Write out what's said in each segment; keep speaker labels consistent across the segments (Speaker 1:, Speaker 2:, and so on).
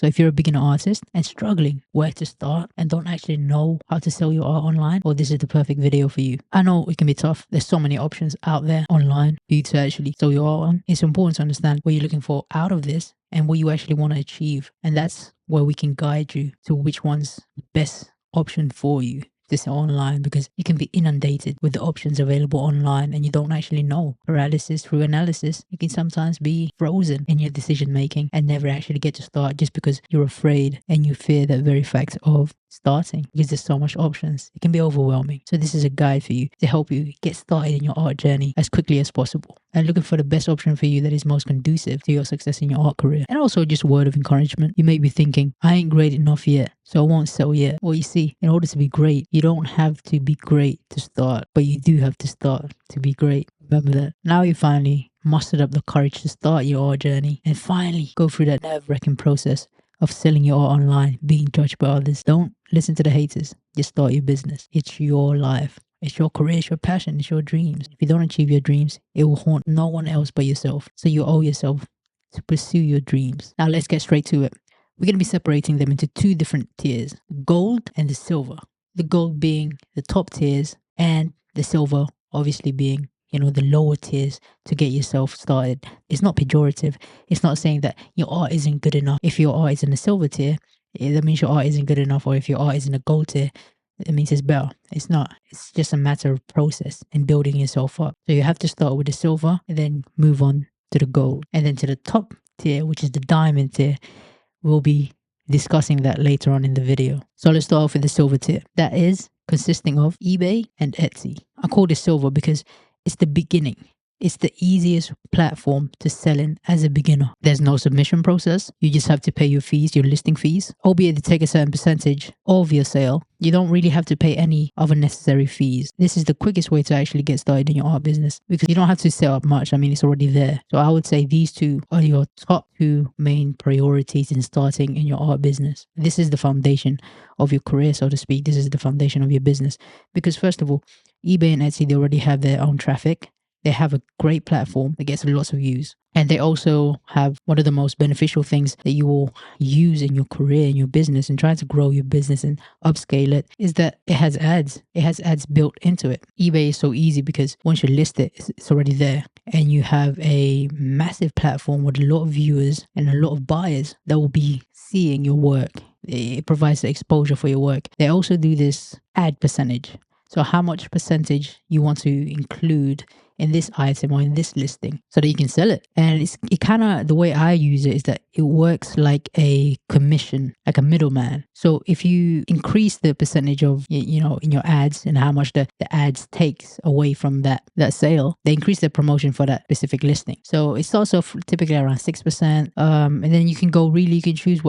Speaker 1: So if you're a beginner artist and struggling where to start and don't actually know how to sell your art online, well, this is the perfect video for you. I know it can be tough. There's so many options out there online for you to actually sell your art on. It's important to understand what you're looking for out of this and what you actually want to achieve. And that's where we can guide you to which one's the best option for you to sell online, because you can be inundated with the options available online and you don't actually know. Paralysis through analysis, you can sometimes be frozen in your decision making and never actually get to start just because you're afraid and you fear that very fact of starting, because there's so much options. It can be overwhelming. So this is a guide for you to help you get started in your art journey as quickly as possible and looking for the best option for you that is most conducive to your success in your art career. And also just a word of encouragement. You may be thinking, I ain't great enough yet, so I won't sell yet. Well, you see, in order to be great, you don't have to be great to start, but you do have to start to be great. Remember that. Now you finally mustered up the courage to start your art journey and finally go through that nerve-wracking process of selling your art online, being judged by others. Don't listen to the haters. Just start your business. It's your life. It's your career, it's your passion, it's your dreams. If you don't achieve your dreams, it will haunt no one else but yourself. So you owe yourself to pursue your dreams. Now let's get straight to it. We're going to be separating them into two different tiers, the gold and the silver. The gold being the top tiers and the silver obviously being, the lower tiers to get yourself started. It's not pejorative. It's not saying that your art isn't good enough. If your art is in the silver tier, that means your art isn't good enough. Or if your art is in the gold tier, it means it's better. It's not. It's just a matter of process and building yourself up. So you have to start with the silver and then move on to the gold. And then to the top tier, which is the diamond tier, we'll be discussing that later on in the video. So let's start off with the silver tier. That is consisting of eBay and Etsy. I call this silver because it's the beginning. It's the easiest platform to sell in as a beginner. There's no submission process. You just have to pay your fees, your listing fees, albeit to take a certain percentage of your sale. You don't really have to pay any other necessary fees. This is the quickest way to actually get started in your art business because you don't have to set up much. I mean, it's already there. So I would say these two are your top two main priorities in starting in your art business. This is the foundation of your career, so to speak. This is the foundation of your business because first of all, eBay and Etsy, they already have their own traffic. They have a great platform that gets lots of views. And they also have one of the most beneficial things that you will use in your career, in your business, and trying to grow your business and upscale it is that it has ads. It has ads built into it. eBay is so easy because once you list it, it's already there. And you have a massive platform with a lot of viewers and a lot of buyers that will be seeing your work. It provides the exposure for your work. They also do this ad percentage. So how much percentage you want to include in this item or in this listing so that you can sell it. And it kind of, the way I use it is that it works like a commission, like a middleman. So if you increase the percentage of, in your ads and how much the ads takes away from that sale, they increase the promotion for that specific listing. So it starts off typically around 6%. And then you can choose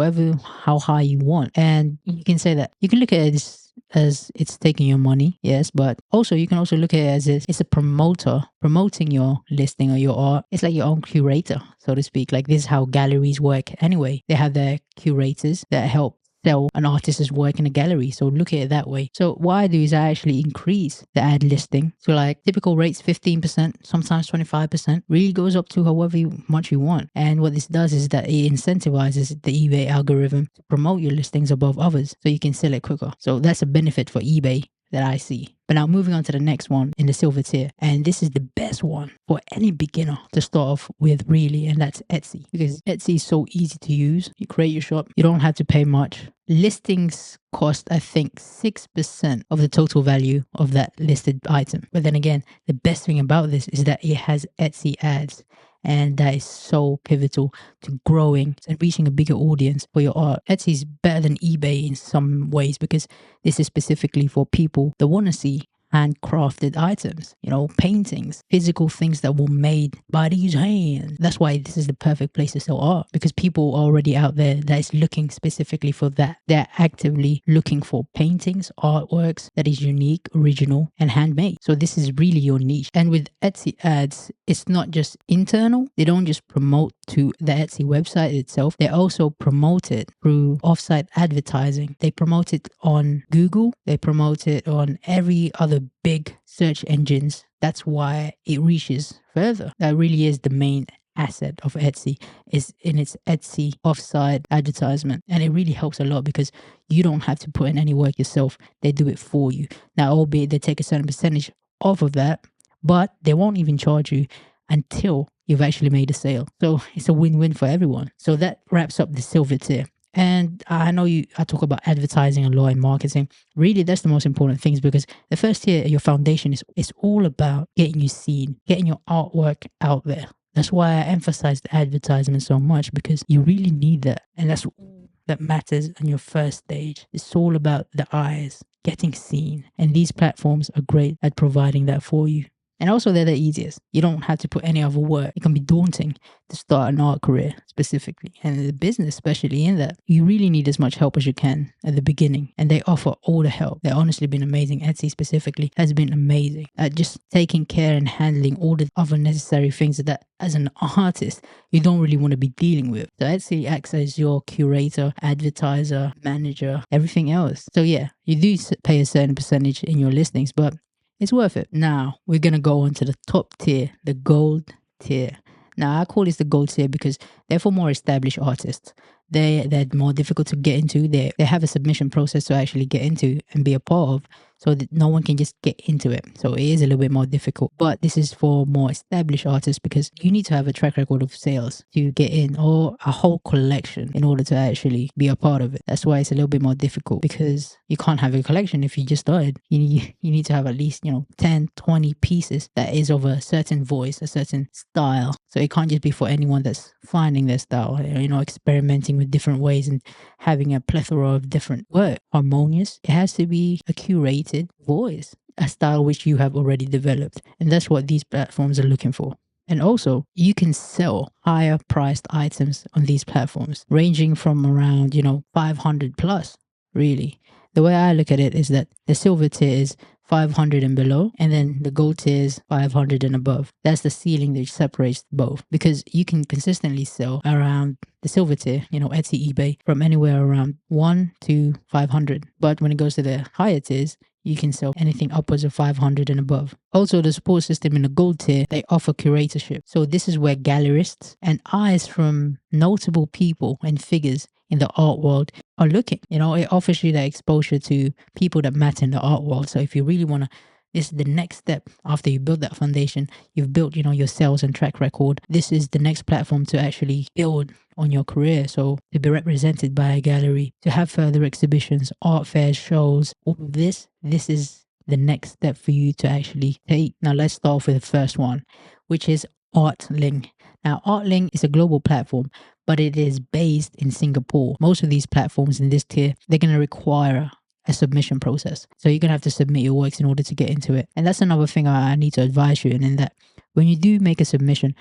Speaker 1: how high you want. And you can say that, you can look at it as it's taking your money, yes, but also you can also look at it as it's a promoter promoting your listing or your art. It's like your own curator, so to speak. Like this is how galleries work anyway. They have their curators that help sell an artist's work in a gallery. So look at it that way. So what I do is I actually increase the ad listing to like typical rates, 15%, sometimes 25%, really goes up to however much you want. And what this does is that it incentivizes the eBay algorithm to promote your listings above others so you can sell it quicker. So that's a benefit for eBay that I see. But now moving on to the next one in the silver tier. And this is the best one for any beginner to start off with, really. And that's Etsy. Because Etsy is so easy to use. You create your shop. You don't have to pay much. Listings cost, I think, 6% of the total value of that listed item. But then again, the best thing about this is that it has Etsy ads. And that is so pivotal to growing and reaching a bigger audience for your art. Etsy is better than eBay in some ways because this is specifically for people that want to see handcrafted items, paintings, physical things that were made by these hands. That's why this is the perfect place to sell art, because people are already out there that is looking specifically for that. They're actively looking for paintings, artworks that is unique, original, and handmade. So this is really your niche. And with Etsy ads, it's not just internal. They don't just promote to the Etsy website itself. They also promote it through offsite advertising. They promote it on Google. They promote it on every other big search engines. That's why it reaches further. That really is the main asset of Etsy is in its Etsy offsite advertisement. And it really helps a lot because you don't have to put in any work yourself. They do it for you. Now, albeit they take a certain percentage off of that, but they won't even charge you until you've actually made a sale. So it's a win-win for everyone. So that wraps up the silver tier. And I know I talk about advertising a lot in marketing. Really, that's the most important things, because the first tier, your foundation, is all about getting you seen, getting your artwork out there. That's why I emphasize the advertisement so much, because you really need that. And that's all that matters on your first stage. It's all about the eyes, getting seen. And these platforms are great at providing that for you. And also, they're the easiest. You don't have to put any other work. It can be daunting to start an art career specifically, and the business especially, in that you really need as much help as you can at the beginning. And they offer all the help. They've honestly been amazing. Etsy specifically has been amazing at just taking care and handling all the other necessary things that as an artist you don't really want to be dealing with. So Etsy acts as your curator, advertiser, manager, everything else. So yeah, you do pay a certain percentage in your listings, but it's worth it. Now, we're going to go on to the top tier, the gold tier. Now, I call this the gold tier because they're for more established artists. They're more difficult to get into. They have a submission process to actually get into and be a part of, so that no one can just get into it. So it is a little bit more difficult. But this is for more established artists, because you need to have a track record of sales to get in, or a whole collection in order to actually be a part of it. That's why it's a little bit more difficult, because you can't have a collection if you just started. You need to have at least 10, 20 pieces that is of a certain voice, a certain style. So it can't just be for anyone that's finding their style, experimenting with different ways and having a plethora of different work. Harmonious. It has to be a curated voice, a style which you have already developed. And that's what these platforms are looking for. And also, you can sell higher priced items on these platforms, ranging from around, 500 plus, really. The way I look at it is that the silver tier is 500 and below, and then the gold tier is 500 and above. That's the ceiling that separates both, because you can consistently sell around the silver tier, Etsy, eBay, from anywhere around 1 to 500. But when it goes to the higher tiers, you can sell anything upwards of 500 and above. Also, the support system in the gold tier, they offer curatorship. So this is where gallerists and eyes from notable people and figures in the art world are looking. It offers you that exposure to people that matter in the art world. So if you really want to, this is the next step after you build that foundation, you've built, your sales and track record. This is the next platform to actually build on your career. So to be represented by a gallery, to have further exhibitions, art fairs, shows, all of this is the next step for you to actually take. Now let's start off with the first one, which is Artling. Now, Artling is a global platform, but it is based in Singapore. Most of these platforms in this tier, they're going to require a submission process. So you're going to have to submit your works in order to get into it. And that's another thing I need to advise you in that when you do make a submission,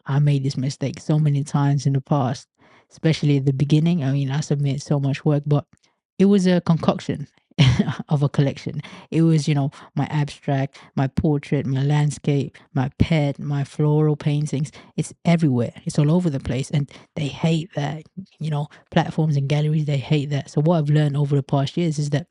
Speaker 1: I made this mistake so many times in the past, especially at the beginning. I submitted so much work, but it was a concoction of a collection. It was, my abstract, my portrait, my landscape, my pet, my floral paintings. It's everywhere. It's all over the place. And they hate that, platforms and galleries, they hate that. So what I've learned over the past years is that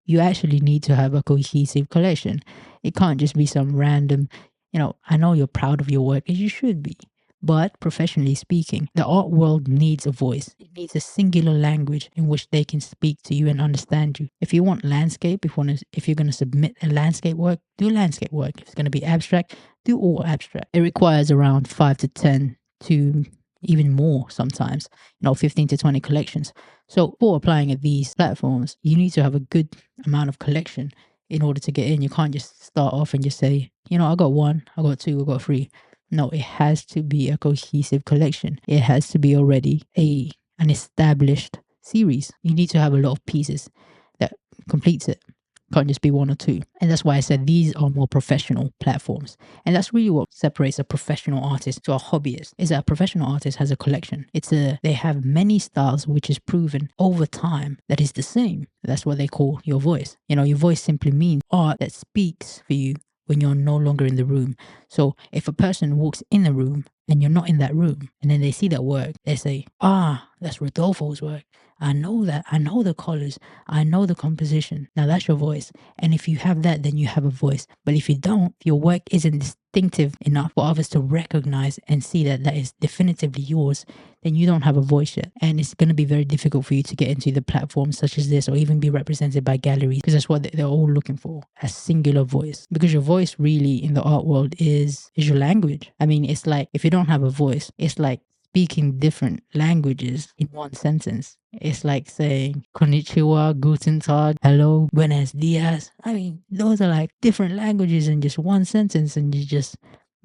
Speaker 1: you actually need to have a cohesive collection. It can't just be some random, I know you're proud of your work, as you should be. But professionally speaking, the art world needs a voice. It needs a singular language in which they can speak to you and understand you. If you want landscape, if you're going to submit a landscape work, do landscape work. If it's going to be abstract, do all abstract. It requires around 5 to 10 to even more sometimes, 15 to 20 collections. So for applying at these platforms, you need to have a good amount of collection in order to get in. You can't just start off and just say, I got 1, I got 2, I got 3. No, it has to be a cohesive collection. It has to be already an established series. You need to have a lot of pieces that completes it. Can't just be 1 or 2. And that's why I said these are more professional platforms. And that's really what separates a professional artist to a hobbyist, is that a professional artist has a collection. They have many styles, which is proven over time that is the same. That's what they call your voice. Your voice simply means art that speaks for you when you're no longer in the room. So if a person walks in the room and you're not in that room, and then they see that work, they say, that's Rodolfo's work. I know that. I know the colors. I know the composition. Now that's your voice. And if you have that, then you have a voice. But if you don't, if your work isn't distinctive enough for others to recognize and see that that is definitively yours, then you don't have a voice yet. And it's going to be very difficult for you to get into the platforms such as this or even be represented by galleries, because that's what they're all looking for, a singular voice. Because your voice really in the art world is your language. I mean, it's like if you don't have a voice, it's like speaking different languages in one sentence. It's like saying konnichiwa, guten tag, hello, buenos dias. I mean, those are like different languages in just one sentence, and you just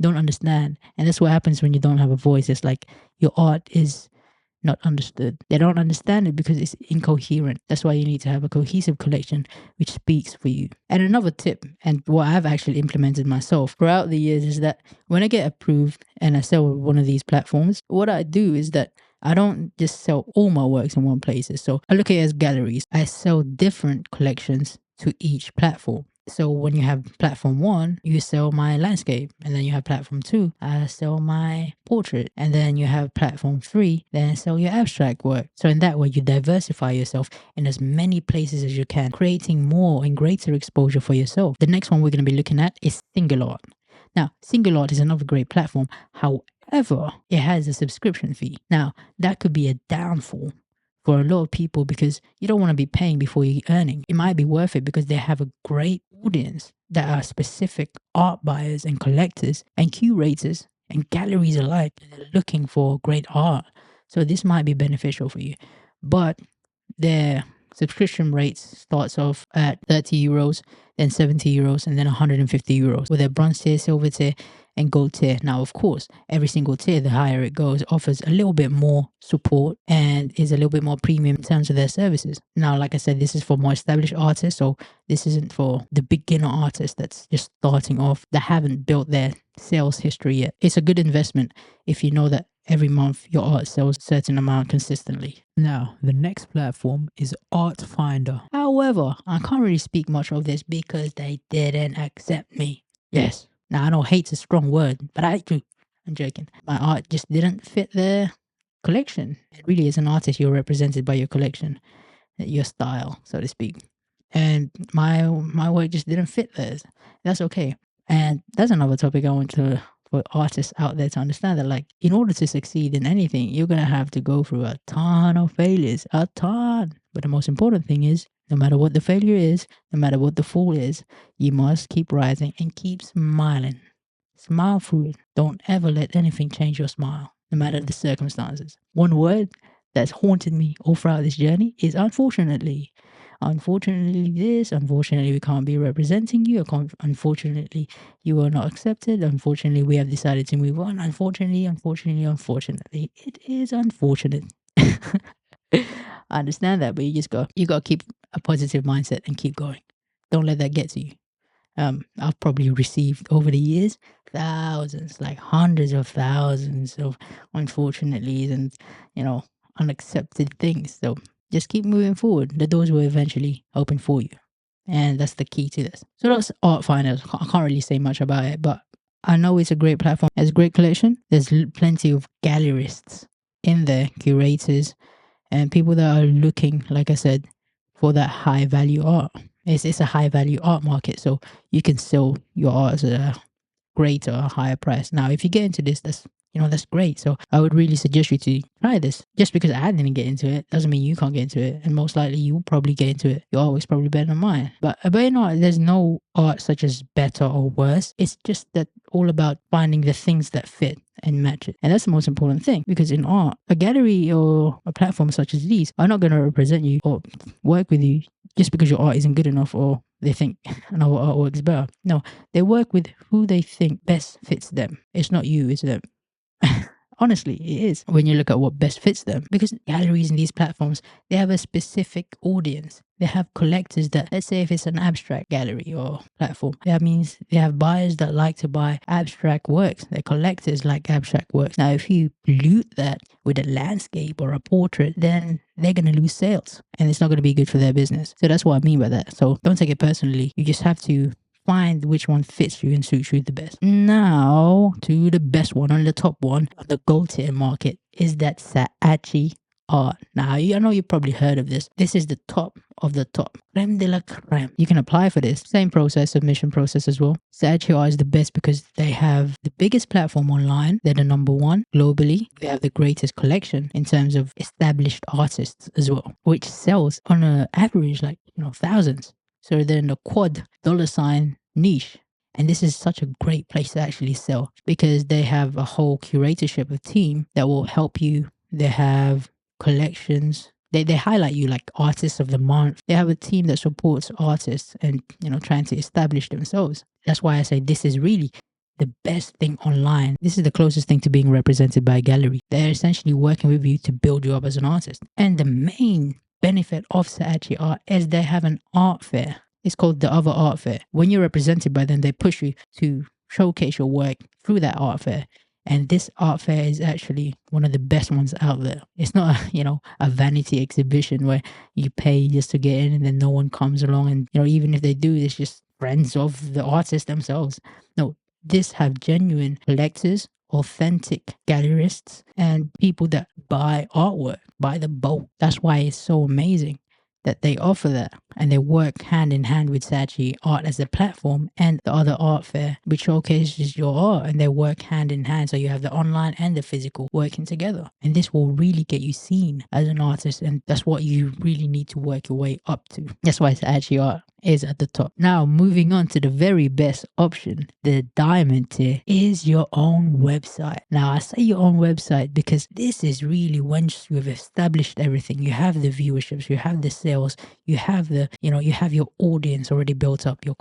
Speaker 1: don't understand. And that's what happens when you don't have a voice. It's like your art is not understood. They don't understand it because it's incoherent. That's why you need to have a cohesive collection which speaks for you. And another tip, and what I've actually implemented myself throughout the years, is that when I get approved and I sell one of these platforms, what I do is that I don't just sell all my works in one place. So I look at it as galleries. I sell different collections to each platform. So when you have platform 1, you sell my landscape, and then you have platform 2, I sell my portrait, and then you have platform 3, then sell your abstract work. So in that way, you diversify yourself in as many places as you can, creating more and greater exposure for yourself. The next one we're going to be looking at is SingleArt. Now, SingleArt is another great platform. However, it has a subscription fee. Now, that could be a downfall for a lot of people because you don't want to be paying before you're earning. It might be worth it because they have a great audience that are specific art buyers and collectors and curators and galleries alike. They're looking for great art. So this might be beneficial for you. But their subscription rates starts off at 30 euros, then 70 euros, and then 150 euros with their bronze tier, silver tier, and gold tier. Now, of course, every single tier, the higher it goes, offers a little bit more support and is a little bit more premium in terms of their services. Now, like I said, this is for more established artists, so this isn't for the beginner artist that's just starting off, that haven't built their sales history yet. It's a good investment if you know that every month your art sells a certain amount consistently. Now, the next platform is Artfinder. However, I can't really speak much of this because they didn't accept me. Yes. Now, I know hate's a strong word, but I do. I'm joking. My art just didn't fit their collection. It really, as an artist, you're represented by your collection, your style, so to speak. And my work just didn't fit theirs. That's okay. And that's another topic I want to for artists out there to understand, that like in order to succeed in anything, you're gonna have to go through a ton of failures, a ton. But the most important thing is, no matter what the failure is, no matter what the fall is, you must keep rising and keep smiling. Smile through it. Don't ever let anything change your smile, no matter the circumstances. One word that's haunted me all throughout this journey is unfortunately. Unfortunately this, unfortunately we can't be representing you, unfortunately you are not accepted, unfortunately we have decided to move on, unfortunately, it is unfortunate. I understand that, but you got to keep a positive mindset and keep going. Don't let that get to you. I've probably received over the years thousands, like hundreds of thousands of unfortunately and unaccepted things. So just keep moving forward. The doors will eventually open for you. And that's the key to this. So that's Artfinder. I can't really say much about it, but I know it's a great platform. It's a great collection. There's plenty of gallerists in there, curators, and people that are looking, like I said, for that high value art. It's a high value art market, so you can sell your art at a greater, higher price. Now, if you get into this, that's great. So I would really suggest you to try this. Just because I didn't get into it doesn't mean you can't get into it, and most likely you'll probably get into it. Your art is probably better than mine. But there's no art such as better or worse. It's just that all about finding the things that fit and match it. And that's the most important thing, because in art, a gallery or a platform such as these are not going to represent you or work with you just because your art isn't good enough or they think another art works better. No, they work with who they think best fits them. It's not you, it's them. Honestly, it is when you look at what best fits them, because galleries and these platforms, they have a specific audience. They have collectors that, let's say if it's an abstract gallery or platform, that means they have buyers that like to buy abstract works. They're collectors like abstract works. Now, if you loot that with a landscape or a portrait, then they're going to lose sales and it's not going to be good for their business. So that's what I mean by that. So don't take it personally. You just have to find which one fits you and suits you the best. Now to the best one, on the top one of the gold tier market, is that Saatchi Art. Now, I know you've probably heard of this. This is the top of the top. Creme de la creme. You can apply for this. Same process, submission process as well. Sachi Art is the best because they have the biggest platform online. They're the number one globally. They have the greatest collection in terms of established artists as well, which sells on an average like, thousands. So they're in the quad $ niche. And this is such a great place to actually sell because they have a whole curatorship of team that will help you. They have collections. They highlight you like artists of the month. They have a team that supports artists and, trying to establish themselves. That's why I say this is really the best thing online. This is the closest thing to being represented by a gallery. They're essentially working with you to build you up as an artist. And the main benefit of Saatchi Art is they have an art fair. It's called the Other Art Fair. When you're represented by them, they push you to showcase your work through that art fair. And this art fair is actually one of the best ones out there. It's not a vanity exhibition where you pay just to get in and then no one comes along. And, even if they do, it's just friends of the artists themselves. No, this have genuine collectors, authentic gallerists, and people that buy artwork by the boat. That's why it's so amazing that they offer that, and they work hand in hand with Sachi Art as a platform and the other art fair, which showcases your art, and they work hand in hand. So you have the online and the physical working together, and this will really get you seen as an artist, and that's what you really need to work your way up to. That's why Sachi Art is at the top. Now, moving on to the very best option, the diamond tier, is your own website. Now, I say your own website because this is really once you've established everything. You have the viewerships, you have the sales, you have the, you have your audience already built up, your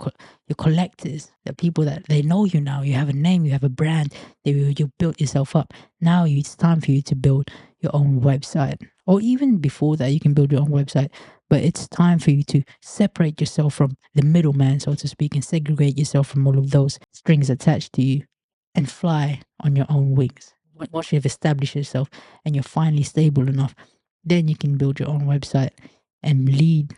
Speaker 1: collectors, the people that they know you now. You have a name, you have a brand, you built yourself up. Now it's time for you to build your own website. Or even before that, you can build your own website. But it's time for you to separate yourself from the middleman, so to speak, and segregate yourself from all of those strings attached to you and fly on your own wings. Once you've established yourself and you're finally stable enough, then you can build your own website and lead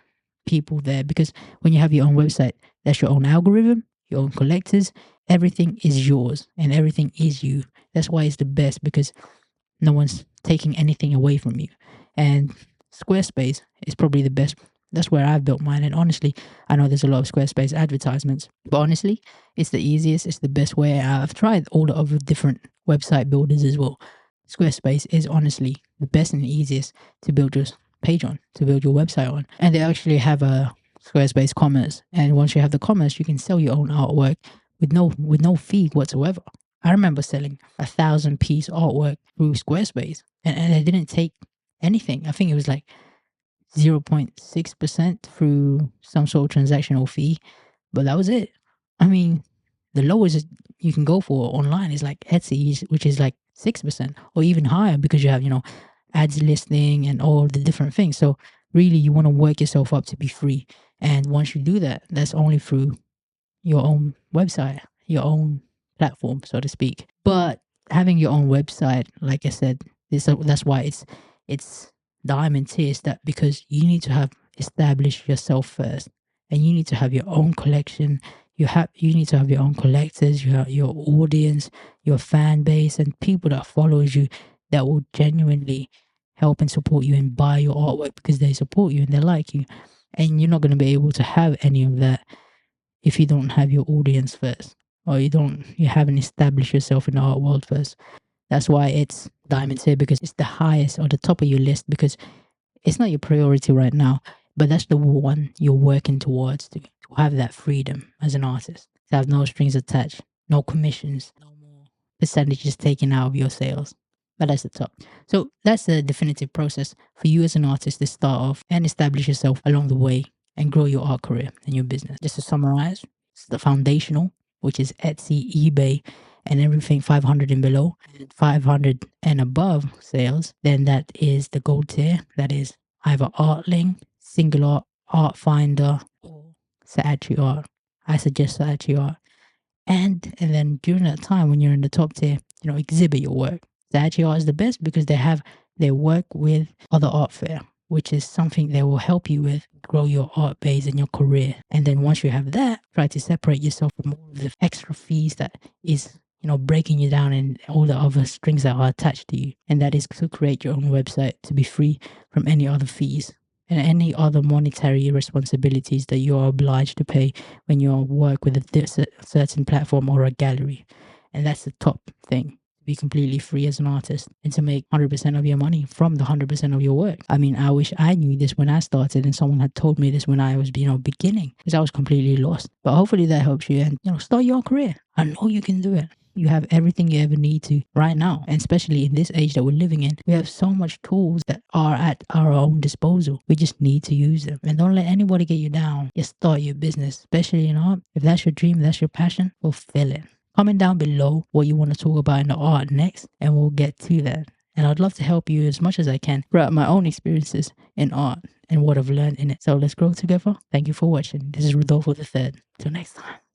Speaker 1: people there. Because when you have your own website, that's your own algorithm, your own collectors, everything is yours and everything is you. That's why it's the best, because no one's taking anything away from you. And Squarespace is probably the best. That's where I've built mine. And honestly, I know there's a lot of Squarespace advertisements, but honestly, it's the easiest. It's the best way. I've tried all the other different website builders as well. Squarespace is honestly the best and the easiest to build your page on, to build your website on. And they actually have a Squarespace commerce. And once you have the commerce, you can sell your own artwork with no fee whatsoever. I remember selling 1,000-piece artwork through Squarespace, and I didn't take anything. I think it was like 0.6% through some sort of transactional fee, but that was it. I mean, the lowest you can go for online is like Etsy, which is like 6% or even higher, because you have, ads listing and all the different things. So really, you want to work yourself up to be free. And once you do that, that's only through your own website, your own platform, so to speak. But having your own website, like I said, that's why it's diamond tier, is that because you need to have established yourself first, and you need to have your own collection. You need to have your own collectors, your audience, your fan base, and people that follows you that will genuinely help and support you and buy your artwork because they support you and they like you. And you're not going to be able to have any of that if you don't have your audience first, or you haven't established yourself in the art world first. That's why it's diamond tier, because it's the highest or the top of your list, because it's not your priority right now, but that's the one you're working towards, to have that freedom as an artist, to have no strings attached, no commissions, no more percentages taken out of your sales. But that's the top. So that's the definitive process for you as an artist to start off and establish yourself along the way and grow your art career and your business. Just to summarize, it's the foundational, which is Etsy, eBay, and everything 500 and below, and 500 and above sales. Then that is the gold tier. That is either Artling, Singulart, Artfinder, or Saatchi Art. I suggest Saatchi Art. And then during that time when you're in the top tier, exhibit your work. Saatchi Art is the best because they work with other art fair, which is something they will help you with grow your art base and your career. And then once you have that, try to separate yourself from all of the extra fees that is breaking you down and all the other strings that are attached to you. And that is to create your own website to be free from any other fees and any other monetary responsibilities that you are obliged to pay when you work with a certain platform or a gallery. And that's the top thing. Be completely free as an artist and to make 100% of your money from the 100% of your work. I mean, I wish I knew this when I started and someone had told me this when I was, beginning, because I was completely lost. But hopefully that helps you and, start your career. I know you can do it. You have everything you ever need to right now. And especially in this age that we're living in, we have so much tools that are at our own disposal. We just need to use them. And don't let anybody get you down. Just start your business, especially in art. If that's your dream, that's your passion, fulfill it. Comment down below what you want to talk about in the art next, and we'll get to that. And I'd love to help you as much as I can throughout my own experiences in art and what I've learned in it. So let's grow together. Thank you for watching. This is Rodolfo III. Till next time.